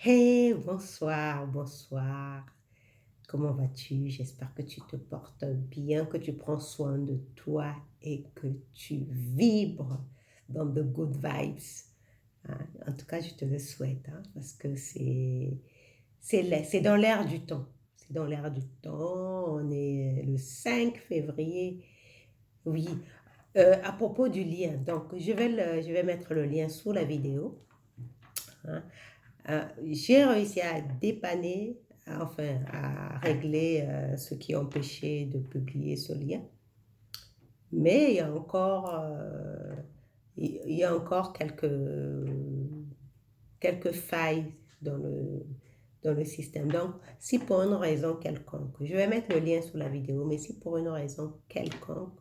Hey, bonsoir, bonsoir. Comment vas-tu? J'espère que tu te portes bien, que tu prends soin de toi et que tu vibres dans de good vibes, hein. En tout cas, je te le souhaite, hein, parce que c'est dans l'air du temps. C'est dans l'air du temps. On est le 5 février. Oui, à propos du lien. Donc, je vais mettre le lien sous la vidéo, hein. J'ai réussi à dépanner, enfin à régler ce qui empêchait de publier ce lien. Mais il y a encore quelques failles dans le système. Donc, si pour une raison quelconque, je vais mettre le lien sous la vidéo, mais si pour une raison quelconque,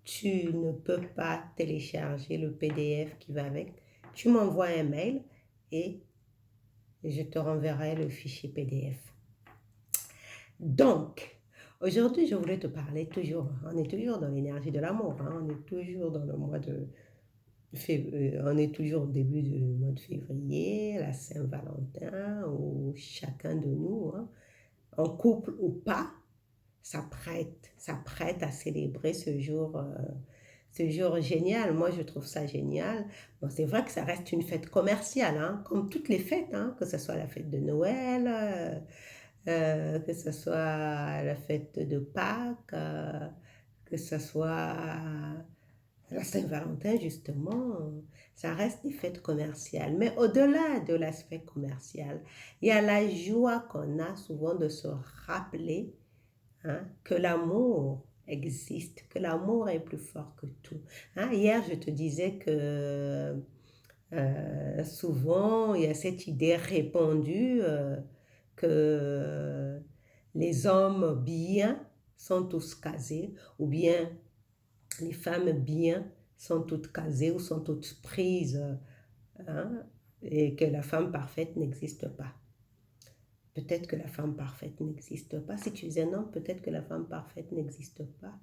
tu ne peux pas télécharger le PDF qui va avec, tu m'envoies un mail et je te renverrai le fichier PDF. Donc, aujourd'hui, je voulais te parler toujours, on est toujours dans l'énergie de l'amour, hein, on est toujours dans le mois de février, on est toujours au début du mois de février, la Saint-Valentin, où chacun de nous, hein, en couple ou pas, s'apprête à célébrer ce jour génial. Moi, je trouve ça génial. Bon, c'est vrai que ça reste une fête commerciale, hein, comme toutes les fêtes, hein, que ce soit la fête de Noël, que ce soit la fête de Pâques, que ce soit la Saint-Valentin, justement, ça reste des fêtes commerciales. Mais au-delà de l'aspect commercial, il y a la joie qu'on a souvent de se rappeler, hein, que l'amour existe, que l'amour est plus fort que tout, hein. Hier, je te disais que souvent, il y a cette idée répandue que les hommes bien sont tous casés, ou bien les femmes bien sont toutes casées ou sont toutes prises, hein, et que la femme parfaite n'existe pas. Peut-être que la femme parfaite n'existe pas. Si tu es un homme, peut-être que la femme parfaite n'existe pas.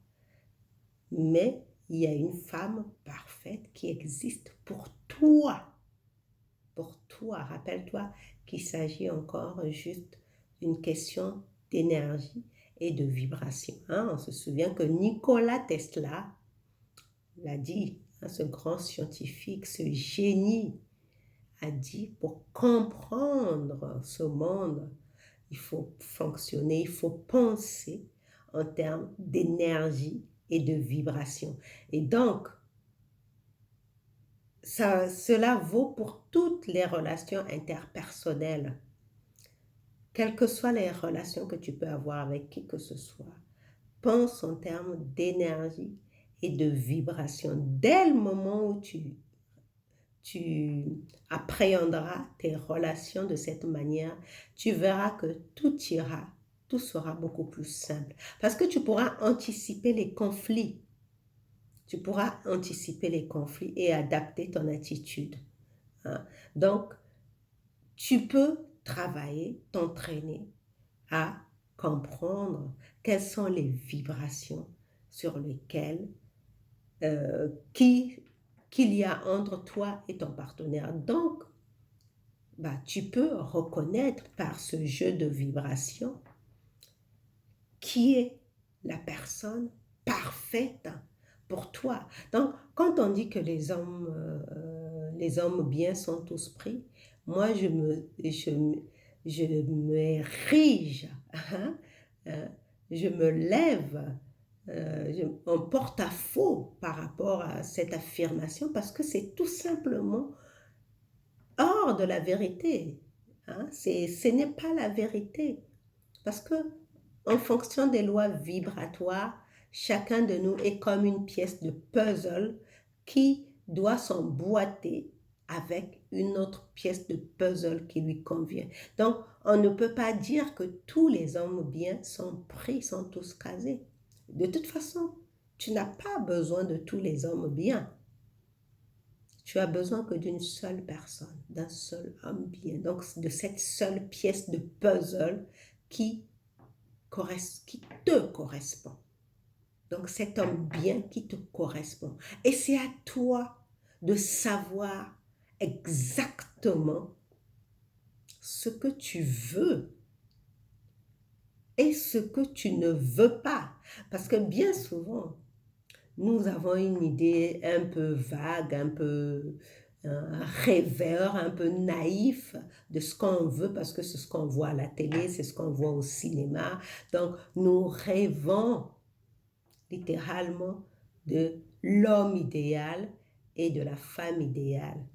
Mais il y a une femme parfaite qui existe pour toi. Pour toi, rappelle-toi qu'il s'agit encore juste d'une question d'énergie et de vibration, hein. On se souvient que Nikola Tesla l'a dit, hein, ce grand scientifique, ce génie, a dit pour comprendre ce monde, il faut fonctionner, il faut penser en termes d'énergie et de vibration. Et donc, cela vaut pour toutes les relations interpersonnelles, quelles que soient les relations que tu peux avoir avec qui que ce soit. Pense en termes d'énergie et de vibration. Dès le moment où tu appréhenderas tes relations de cette manière, tu verras que tout ira, tout sera beaucoup plus simple. Parce que tu pourras anticiper les conflits. Tu pourras anticiper les conflits et adapter ton attitude, hein. Donc, tu peux travailler, t'entraîner à comprendre quelles sont les vibrations sur lesquelles qu'il y a entre toi et ton partenaire. Donc, bah, tu peux reconnaître par ce jeu de vibrations qui est la personne parfaite pour toi. Donc, quand on dit que les hommes bien sont tous pris, moi, je m'érige, hein, hein, je me lève en porte-à-faux par rapport à cette affirmation parce que c'est tout simplement hors de la vérité, hein. Ce n'est pas la vérité. Parce que en fonction des lois vibratoires, chacun de nous est comme une pièce de puzzle qui doit s'emboîter avec une autre pièce de puzzle qui lui convient. Donc, on ne peut pas dire que tous les hommes bien sont pris, sont tous casés. De toute façon, tu n'as pas besoin de tous les hommes bien. Tu as besoin que d'une seule personne, d'un seul homme bien. Donc, de cette seule pièce de puzzle qui qui te correspond. Donc, cet homme bien qui te correspond. Et c'est à toi de savoir exactement ce que tu veux et ce que tu ne veux pas. Parce que bien souvent, nous avons une idée un peu vague, un peu rêveur, un peu naïf de ce qu'on veut parce que c'est ce qu'on voit à la télé, c'est ce qu'on voit au cinéma. Donc, nous rêvons littéralement de l'homme idéal et de la femme idéale.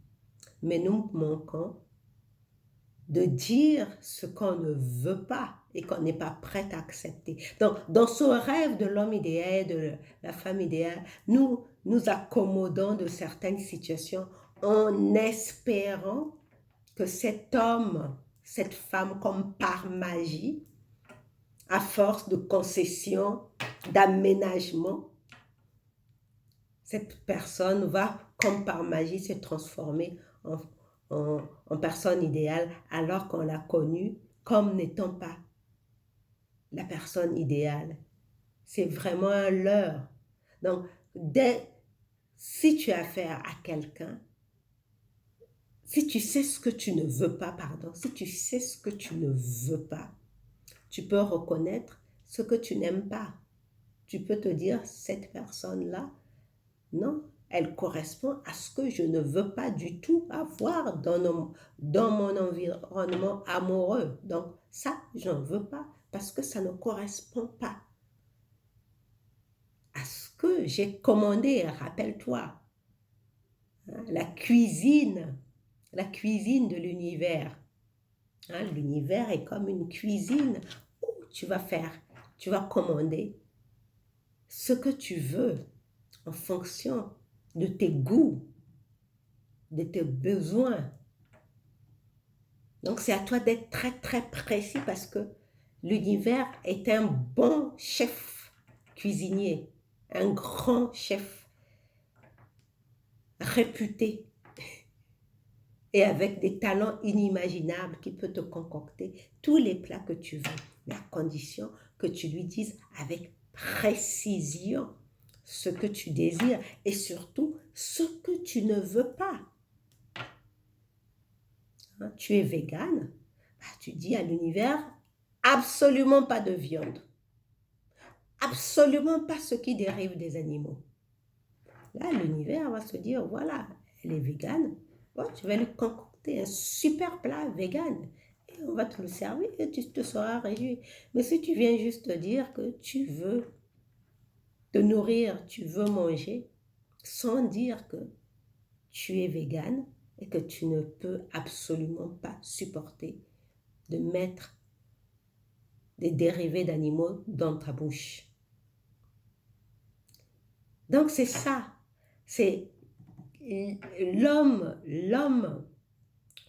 Mais nous manquons de dire ce qu'on ne veut pas et qu'on n'est pas prêt à accepter. Donc, dans ce rêve de l'homme idéal, de la femme idéale, nous nous accommodons de certaines situations en espérant que cet homme, cette femme, comme par magie, à force de concessions, d'aménagement, cette personne va, comme par magie, se transformer en personne idéale alors qu'on l'a connue comme n'étant pas la personne idéale. C'est vraiment un leurre. Donc, si tu as affaire à quelqu'un, si tu sais ce que tu ne veux pas, pardon, si tu sais ce que tu ne veux pas, tu peux reconnaître ce que tu n'aimes pas. Tu peux te dire, cette personne-là, non, elle correspond à ce que je ne veux pas du tout avoir dans mon environnement amoureux. Donc, ça, je n'en veux pas parce que ça ne correspond pas à ce que j'ai commandé. Rappelle-toi, hein, la cuisine de l'univers. Hein, l'univers est comme une cuisine où tu vas commander ce que tu veux en fonction de tes goûts, de tes besoins. Donc, c'est à toi d'être très, très précis parce que l'univers est un bon chef cuisinier, un grand chef réputé et avec des talents inimaginables qui peut te concocter tous les plats que tu veux, mais à condition que tu lui dises avec précision ce que tu désires et surtout ce que tu ne veux pas. Hein, tu es végane, tu dis à l'univers, absolument pas de viande, absolument pas ce qui dérive des animaux. Là, l'univers va se dire, voilà, elle est végane, bon, tu vas lui concocter un super plat végane et on va te le servir et tu te seras réjoui. Mais si tu viens juste te dire que tu veux te nourrir, tu veux manger, sans dire que tu es végane et que tu ne peux absolument pas supporter de mettre des dérivés d'animaux dans ta bouche. Donc c'est ça, c'est l'homme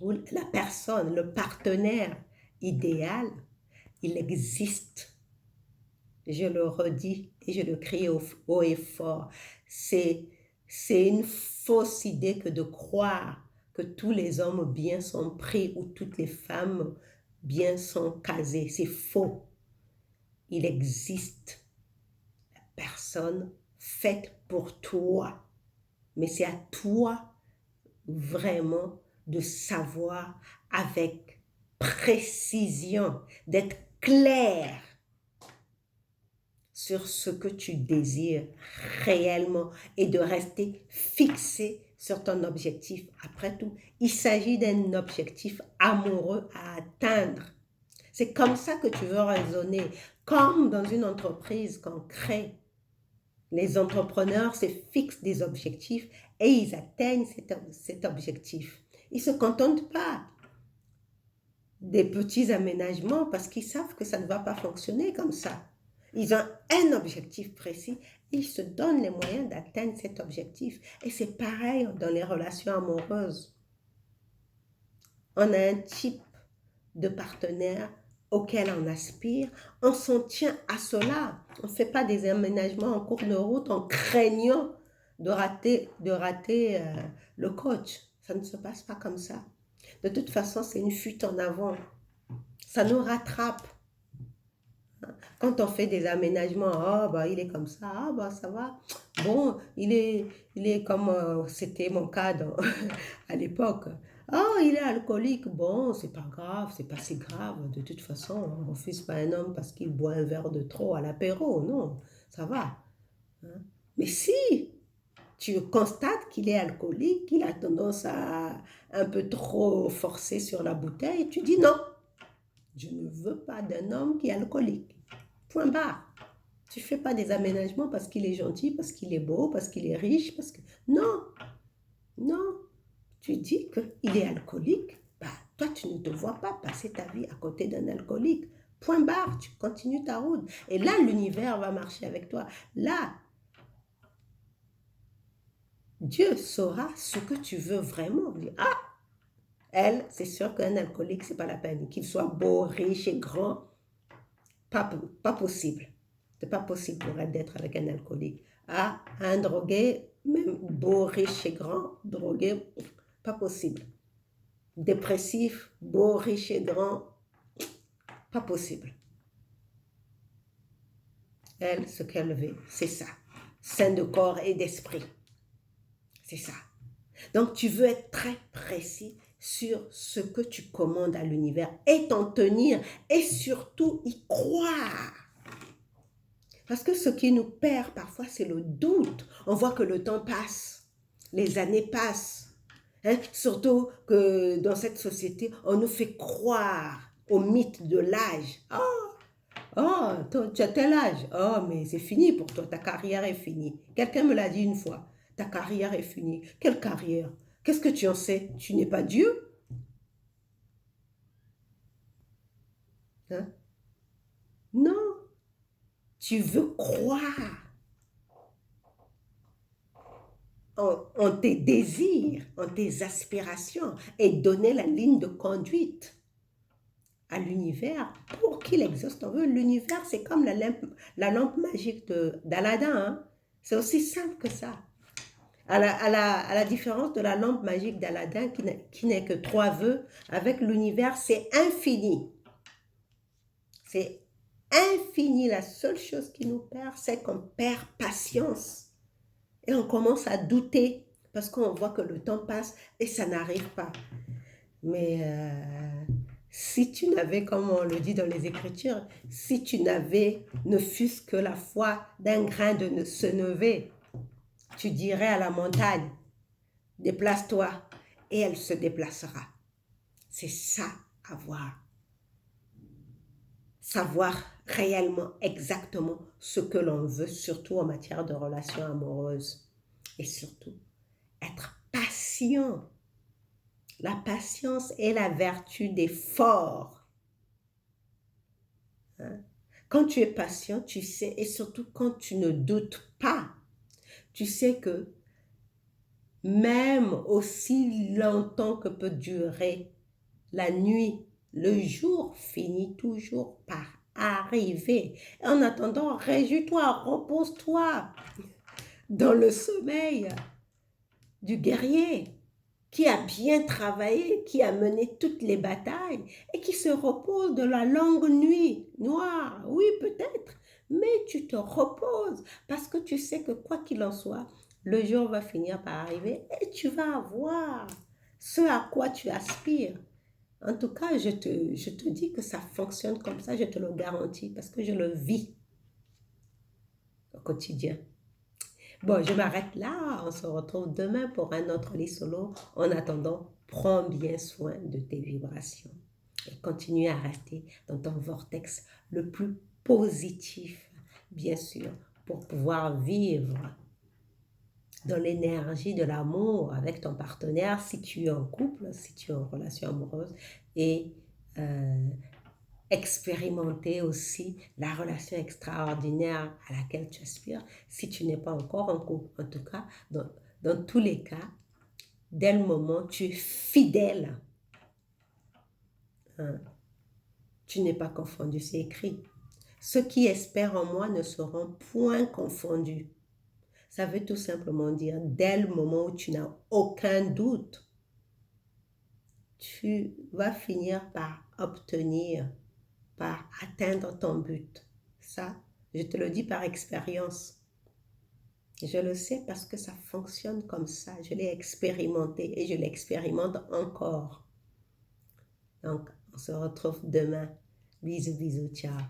ou la personne, le partenaire idéal, il existe. Je le redis et je le crie haut et fort. C'est une fausse idée que de croire que tous les hommes bien sont pris ou toutes les femmes bien sont casées. C'est faux. Il existe la personne faite pour toi. Mais c'est à toi vraiment de savoir avec précision, d'être clair sur ce que tu désires réellement et de rester fixé sur ton objectif. Après tout, il s'agit d'un objectif amoureux à atteindre. C'est comme ça que tu veux raisonner. Comme dans une entreprise qu'on crée, les entrepreneurs se fixent des objectifs et ils atteignent cet objectif. Ils ne se contentent pas des petits aménagements parce qu'ils savent que ça ne va pas fonctionner comme ça. Ils ont un objectif précis, ils se donnent les moyens d'atteindre cet objectif. Et c'est pareil dans les relations amoureuses. On a un type de partenaire auquel on aspire, on s'en tient à cela. On ne fait pas des aménagements en cours de route en craignant de rater le coach. Ça ne se passe pas comme ça. De toute façon, c'est une fuite en avant. Ça nous rattrape. Quand on fait des aménagements, ah bah il est comme ça, ah bah ça va. Bon, il est comme c'était mon cas à l'époque. Oh, il est alcoolique. Bon, c'est pas grave, c'est pas si grave. De toute façon, on ne refuse pas un homme parce qu'il boit un verre de trop à l'apéro. Non, ça va. Hein. Mais si tu constates qu'il est alcoolique, qu'il a tendance à un peu trop forcer sur la bouteille, tu dis non, je ne veux pas d'un homme qui est alcoolique. Point barre. Tu ne fais pas des aménagements parce qu'il est gentil, parce qu'il est beau, parce qu'il est riche, parce que... Non, non. Tu dis qu'il est alcoolique, bah, toi, tu ne te vois pas passer ta vie à côté d'un alcoolique. Point barre, tu continues ta route. Et là, l'univers va marcher avec toi. Là, Dieu saura ce que tu veux vraiment. Ah, elle, c'est sûr qu'un alcoolique, c'est pas la peine. Qu'il soit beau, riche et grand, pas possible. C'est pas possible pour elle d'être avec un alcoolique. Ah, un drogué, même beau, riche et grand, drogué, pas possible. Dépressif, beau, riche et grand, pas possible. Elle, ce qu'elle veut, c'est ça. Sain de corps et d'esprit. C'est ça. Donc, tu veux être très précis sur ce que tu commandes à l'univers et t'en tenir et surtout y croire. Parce que ce qui nous perd parfois, c'est le doute. On voit que le temps passe, les années passent. Hein? Surtout que dans cette société, on nous fait croire au mythe de l'âge. Oh, tu as tel âge. Oh, mais c'est fini pour toi, ta carrière est finie. Quelqu'un me l'a dit une fois. Ta carrière est finie. Quelle carrière? Qu'est-ce que tu en sais? Tu n'es pas Dieu? Hein? Non, tu veux croire en tes désirs, en tes aspirations et donner la ligne de conduite à l'univers pour qu'il exauce ton vœu. L'univers, c'est comme la lampe magique d'Aladin. Hein? C'est aussi simple que ça. À la différence de la lampe magique d'Aladin qui n'est que 3 vœux, avec l'univers, c'est infini. C'est infini. La seule chose qui nous perd, c'est qu'on perd patience. Et on commence à douter parce qu'on voit que le temps passe et ça n'arrive pas. Mais si tu n'avais, comme on le dit dans les Écritures, si tu n'avais ne fût-ce que la foi d'un grain de senevé, tu dirais à la montagne, déplace-toi et elle se déplacera. C'est ça, avoir. Savoir réellement, exactement ce que l'on veut, surtout en matière de relations amoureuses. Et surtout, être patient. La patience est la vertu des forts. Hein? Quand tu es patient, tu sais, et surtout quand tu ne doutes pas, tu sais que même aussi longtemps que peut durer la nuit, le jour finit toujours par arriver. En attendant, réjouis-toi, repose-toi dans le sommeil du guerrier qui a bien travaillé, qui a mené toutes les batailles et qui se repose de la longue nuit noire. Oui, peut-être, mais tu te reposes parce que tu sais que quoi qu'il en soit, le jour va finir par arriver et tu vas avoir ce à quoi tu aspires. En tout cas, je te dis que ça fonctionne comme ça, je te le garantis, parce que je le vis au quotidien. Bon, je m'arrête là. On se retrouve demain pour un autre lit solo. En attendant, prends bien soin de tes vibrations et continue à rester dans ton vortex le plus positif, bien sûr, pour pouvoir vivre dans l'énergie de l'amour avec ton partenaire si tu es en couple, si tu es en relation amoureuse et euh, expérimenter aussi la relation extraordinaire à laquelle tu aspires si tu n'es pas encore en couple. En tout cas, dans tous les cas, dès le moment où tu es fidèle, hein, tu n'es pas confondu, c'est écrit. Ceux qui espèrent en moi ne seront point confondus. Ça veut tout simplement dire, dès le moment où tu n'as aucun doute, tu vas finir par obtenir, par atteindre ton but. Ça, je te le dis par expérience. Je le sais parce que ça fonctionne comme ça. Je l'ai expérimenté et je l'expérimente encore. Donc, on se retrouve demain. Bisous, bisous, ciao.